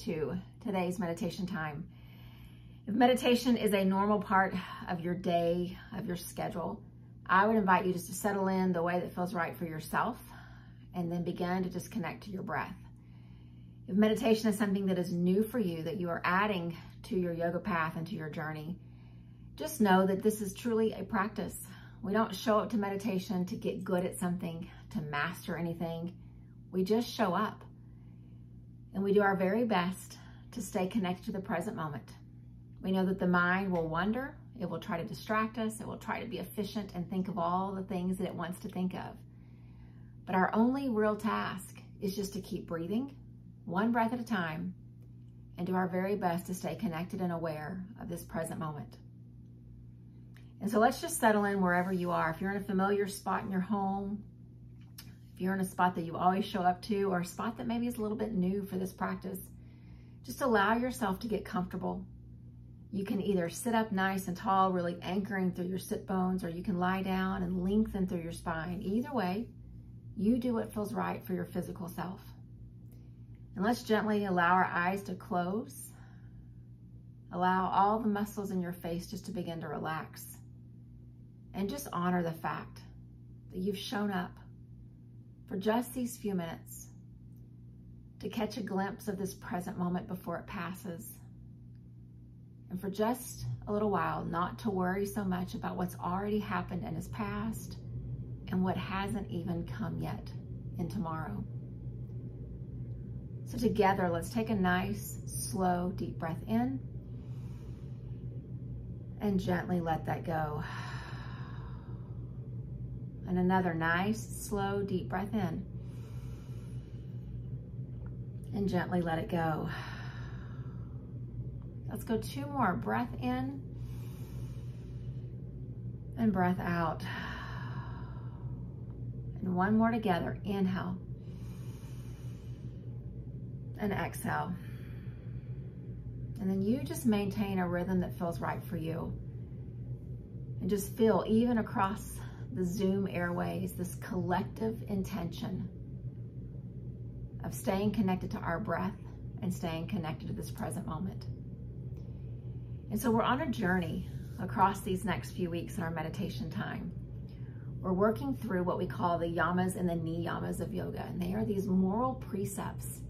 to today's meditation time. If meditation is a normal part of your day, of your schedule, I would invite you just to settle in the way that feels right for yourself and then begin to just connect to your breath. If meditation is something that is new for you, that you are adding to your yoga path and to your journey, just know that this is truly a practice. We don't show up to meditation to get good at something, to master anything. We just show up and we do our very best to stay connected to the present moment. We know that the mind will wander. It will try to distract us. It will try to be efficient and think of all the things that it wants to think of. But our only real task is just to keep breathing, one breath at a time, and do our very best to stay connected and aware of this present moment. And so let's just settle in wherever you are. If you're in a familiar spot in your home, if you're in a spot that you always show up to, or a spot that maybe is a little bit new for this practice, just allow yourself to get comfortable. You can either sit up nice and tall, really anchoring through your sit bones, or you can lie down and lengthen through your spine. Either way, you do what feels right for your physical self. And let's gently allow our eyes to close. Allow all the muscles in your face just to begin to relax. And just honor the fact that you've shown up for just these few minutes to catch a glimpse of this present moment before it passes. And for just a little while, not to worry so much about what's already happened and is past and what hasn't even come yet in tomorrow. So together, let's take a nice, slow, deep breath in and gently let that go. And another nice, slow, deep breath in and gently let it go. Let's go 2 more. Breath in and breath out. And 1 more together. Inhale and exhale. And then you just maintain a rhythm that feels right for you. And just feel, even across the Zoom airways, this collective intention of staying connected to our breath and staying connected to this present moment. And so we're on a journey across these next few weeks in our meditation time. We're working through what we call the yamas and the niyamas of yoga. And they are these moral precepts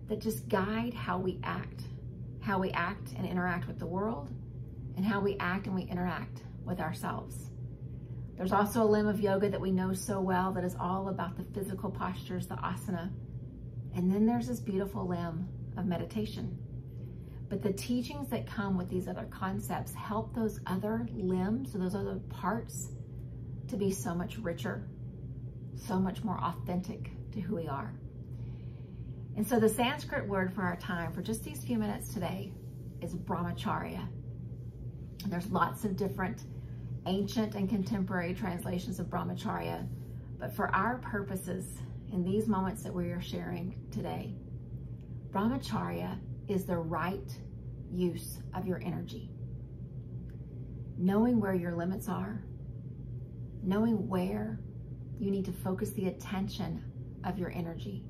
that just guide how we act and interact with the world, and how we act and we interact with ourselves. There's also a limb of yoga that we know so well that is all about the physical postures, the asana. And then there's this beautiful limb of meditation. But the teachings that come with these other concepts help those other limbs, or those other parts, to be so much richer, so much more authentic to who we are. And so the Sanskrit word for our time, for just these few minutes today, is Brahmacharya. And there's lots of different ancient and contemporary translations of Brahmacharya, but for our purposes, in these moments that we are sharing today, Brahmacharya is the right use of your energy. Knowing where your limits are, knowing where you need to focus the attention of your energy.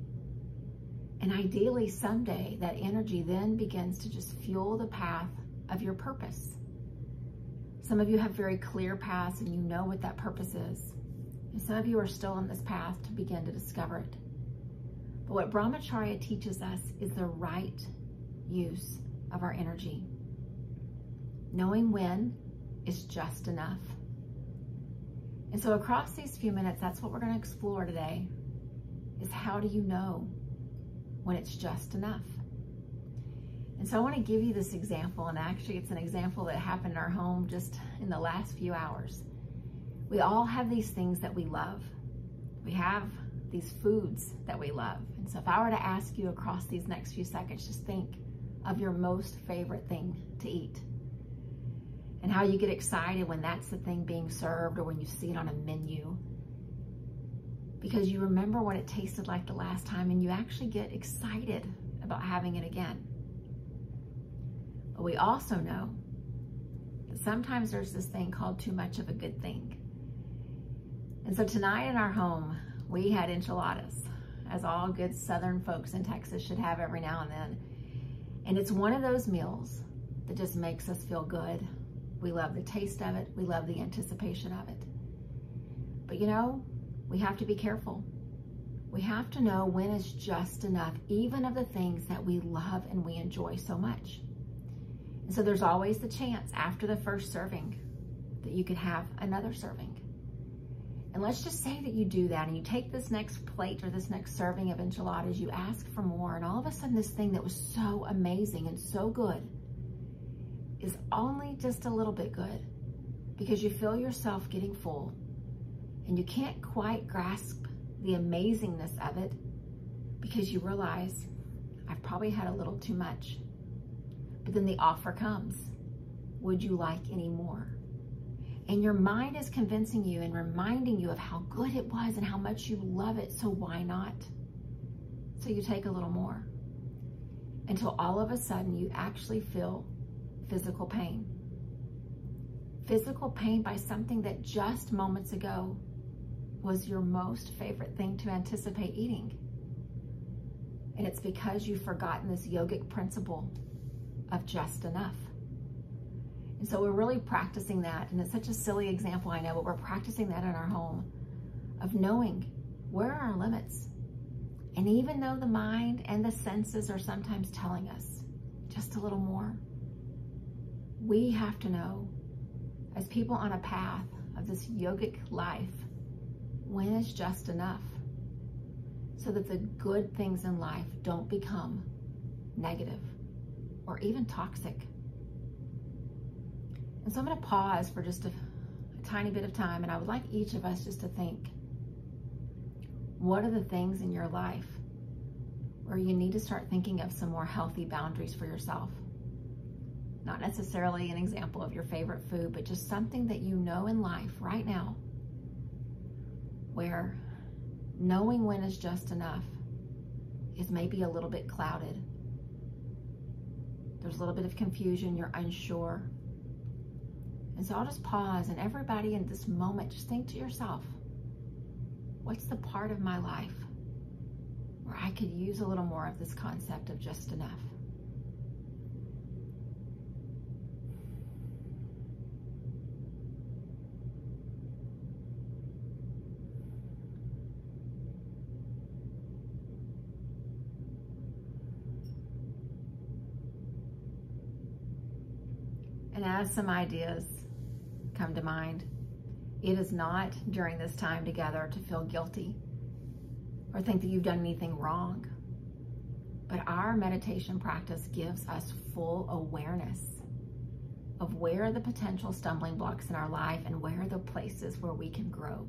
And ideally, someday, that energy then begins to just fuel the path of your purpose. Some of you have very clear paths and you know what that purpose is. And some of you are still on this path to begin to discover it. But what Brahmacharya teaches us is the right use of our energy. Knowing when is just enough. And so across these few minutes, that's what we're going to explore today, is how do you know when it's just enough? And so I want to give you this example, and actually it's an example that happened in our home just in the last few hours. We all have these things that we love. We have these foods that we love. And so if I were to ask you across these next few seconds, just think of your most favorite thing to eat and how you get excited when that's the thing being served or when you see it on a menu, because you remember what it tasted like the last time and you actually get excited about having it again. But we also know that sometimes there's this thing called too much of a good thing. And so tonight in our home, we had enchiladas, as all good Southern folks in Texas should have every now and then. And it's one of those meals that just makes us feel good. We love the taste of it. We love the anticipation of it. But you know, we have to be careful. We have to know when is just enough, even of the things that we love and we enjoy so much. And so there's always the chance after the first serving that you could have another serving. And let's just say that you do that and you take this next plate or this next serving of enchiladas, you ask for more, and all of a sudden this thing that was so amazing and so good is only just a little bit good because you feel yourself getting full and you can't quite grasp the amazingness of it because you realize I've probably had a little too much. But then the offer comes. Would you like any more? And your mind is convincing you and reminding you of how good it was and how much you love it, so why not? So you take a little more until all of a sudden you actually feel physical pain. Physical pain by something that just moments ago was your most favorite thing to anticipate eating. And it's because you've forgotten this yogic principle of just enough. And so we're really practicing that, and it's such a silly example, I know, but we're practicing that in our home of knowing where are our limits. And even though the mind and the senses are sometimes telling us just a little more, we have to know, as people on a path of this yogic life, when is just enough, so that the good things in life don't become negative or even toxic. And so I'm going to pause for just a tiny bit of time, and I would like each of us just to think, what are the things in your life where you need to start thinking of some more healthy boundaries for yourself? Not necessarily an example of your favorite food, but just something that you know in life right now where knowing when is just enough is maybe a little bit clouded. There's a little bit of confusion, you're unsure. And so I'll just pause, and everybody in this moment, just think to yourself, what's the part of my life where I could use a little more of this concept of just enough? And as some ideas come to mind, it is not during this time together to feel guilty or think that you've done anything wrong. But our meditation practice gives us full awareness of where are the potential stumbling blocks in our life and where are the places where we can grow.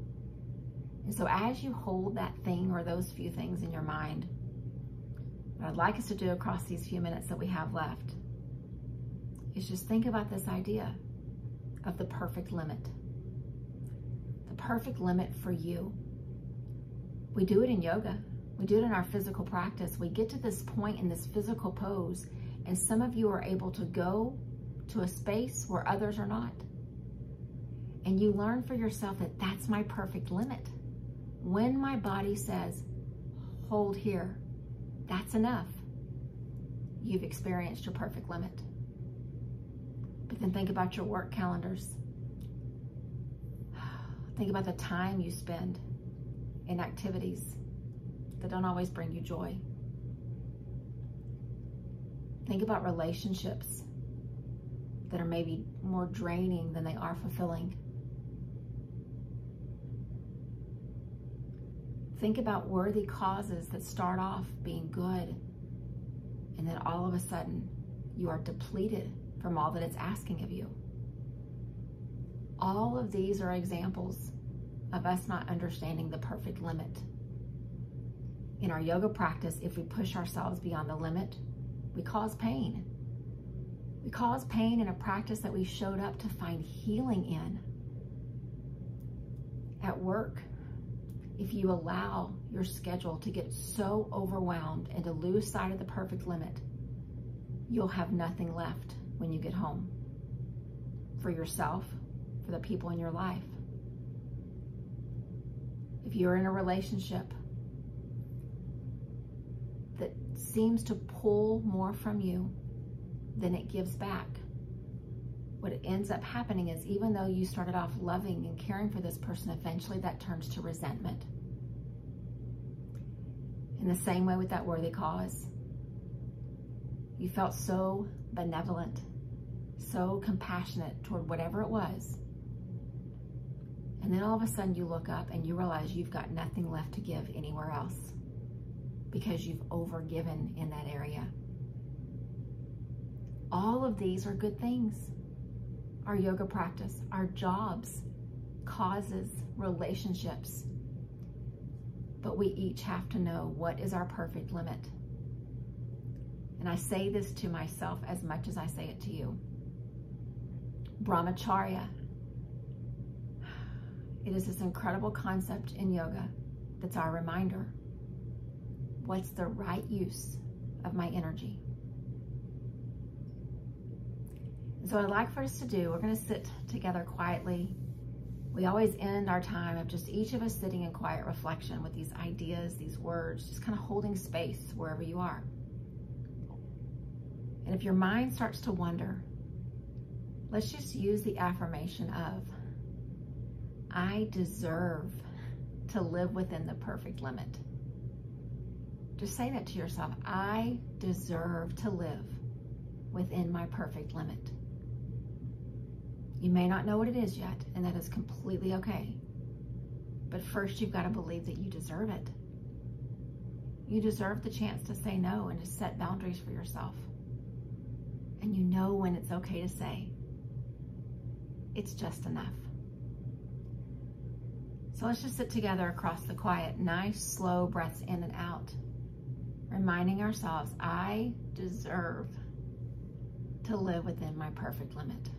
And so as you hold that thing or those few things in your mind, what I'd like us to do across these few minutes that we have left is just think about this idea of the perfect limit. The perfect limit for you. We do it in yoga. We do it in our physical practice. We get to this point in this physical pose, and some of you are able to go to a space where others are not. And you learn for yourself that that's my perfect limit. When my body says, hold here, that's enough. You've experienced your perfect limit. But then think about your work calendars. Think about the time you spend in activities that don't always bring you joy. Think about relationships that are maybe more draining than they are fulfilling. Think about worthy causes that start off being good, and then all of a sudden you are depleted from all that it's asking of you. All of these are examples of us not understanding the perfect limit. In our yoga practice, if we push ourselves beyond the limit, we cause pain. We cause pain in a practice that we showed up to find healing in. At work, if you allow your schedule to get so overwhelmed and to lose sight of the perfect limit, you'll have nothing left when you get home for yourself, for the people in your life. If you're in a relationship that seems to pull more from you then it gives back. What ends up happening is, even though you started off loving and caring for this person, eventually that turns to resentment. In the same way with that worthy cause, you felt so benevolent, so compassionate toward whatever it was. And then all of a sudden you look up and you realize you've got nothing left to give anywhere else because you've overgiven in that area. All of these are good things. Our yoga practice, our jobs, causes, relationships. But we each have to know what is our perfect limit. And I say this to myself as much as I say it to you. Brahmacharya. It is this incredible concept in yoga that's our reminder. What's the right use of my energy? So what I'd like for us to do, we're going to sit together quietly. We always end our time of just each of us sitting in quiet reflection with these ideas, these words, just kind of holding space wherever you are. And if your mind starts to wander, let's just use the affirmation of, I deserve to live within the perfect limit. Just say that to yourself. I deserve to live within my perfect limit. You may not know what it is yet, and that is completely okay. But first, you've got to believe that you deserve it. You deserve the chance to say no and to set boundaries for yourself. And you know when it's okay to say, it's just enough. So let's just sit together across the quiet, nice, slow breaths in and out, reminding ourselves, I deserve to live within my perfect limit.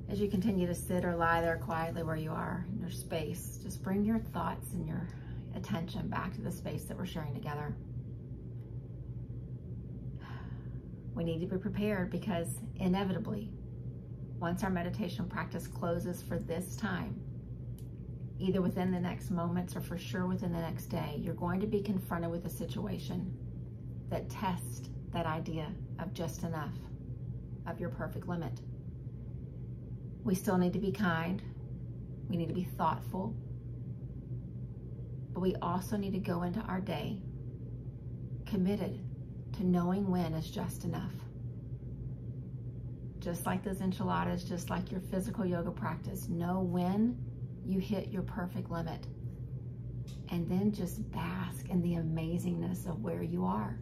As you continue to sit or lie there quietly where you are in your space, just bring your thoughts and your attention back to the space that we're sharing together. We need to be prepared because inevitably, once our meditation practice closes for this time, either within the next moments or for sure within the next day, you're going to be confronted with a situation that tests that idea of just enough, of your perfect limit. We still need to be kind. We need to be thoughtful. But we also need to go into our day committed to knowing when is just enough. Just like those enchiladas, just like your physical yoga practice, know when you hit your perfect limit. And then just bask in the amazingness of where you are.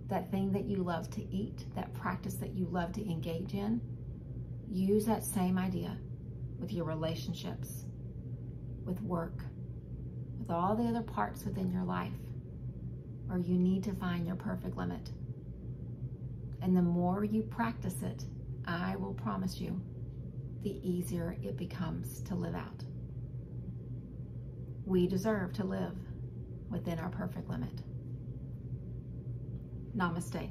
That thing that you love to eat, that practice that you love to engage in, use that same idea with your relationships, with work, with all the other parts within your life where you need to find your perfect limit. And the more you practice it, I will promise you, the easier it becomes to live out. We deserve to live within our perfect limit. Namaste.